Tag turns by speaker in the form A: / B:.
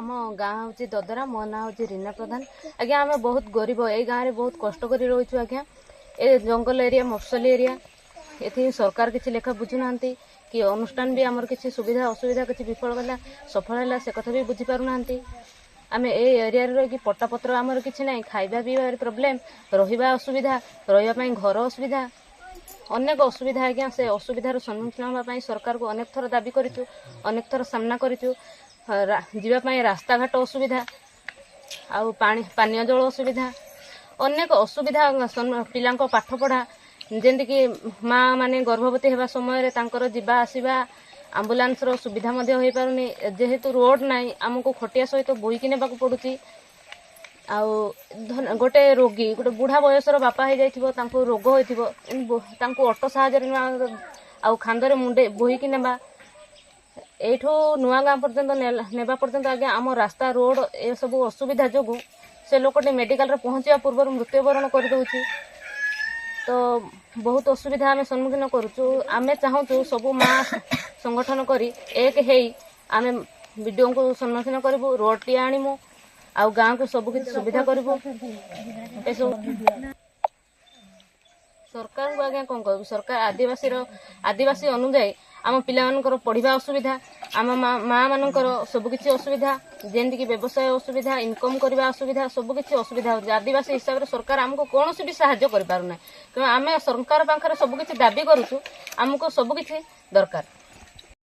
A: आम गाँ हूँ ददरा मो ना हूँ रीना प्रधान। आज्ञा आम बहुत गरीब ये गाँव में बहुत कष्ट कर रही आज्ञा ए जंगल एरिया मफसल एरिया ये सरकार किसी लेखा बुझुना कि अनुष्ठान भी आमर किसी सुविधा असुविधा किसी विफल गला सफल है से कथा भी बुझीपारना आम ए एरिया रही पट्टापत्र आमर किसी ना खाଇବା पिबार प्रोब्लेम रहा असुविधा रही घर असुविधा अनेक असुविधा आज्ञा से असुविधार सम्मुखीन होगा सरकार को अनेक थर दाबी करूँ अनेक थर सामना करूँ जीवाई रास्ता घाट असुविधा आउ पानीय जल असुविधा अनेक असुविधा पिला पाठ पढ़ा जेमती कि माँ माने गर्भवती होगा समय तांकर जीवा आसवा आम्बुलांस सुविधा हो पारुनी जेहेतु रोड नाई आमको खटिया सहित बोईकी नेबा पड़ुची आउ गोटे रोगी गोटे बुढ़ा बयसर बापा हो जाइथिबो रोग होइथिबो ऑटो साहाय्य आउ खांदरे मुंडे बोईकी नेबा एठू नुआ गाँ पर्यंत नेबा पर्यंत आज्ञा आम रास्ता रोड ए सब असुविधा जोगु से लोकटी मेडिकल पहुँचा पूर्व मृत्युवरण कर दउछि तो बहुत असुविधा आम सम्मुखीन करूँ आम चाहूँ सब माँ संगठन करी एक हेई आम वीडियो को सम्मुखीन करूँ रोड टी आणीमु आउ गाँ को सब किसी सुविधा करूँ सरकार को आज्ञा कौन कहूँ सरकार आदिवासी अनुजाई आम पिला पढ़ा असुविधा आम माँ मानकर सबकि असुविधा जेमती कि व्यवसाय असुविधा इनकम करने असुविधा सबकि असुविधा हो आदिवासी हिसाब से सरकार आमको कौन भी साहाय्य कर पारना क्यों आम सरकार पाखे सबकि दाबी करूँ आमको सबकि दरकार।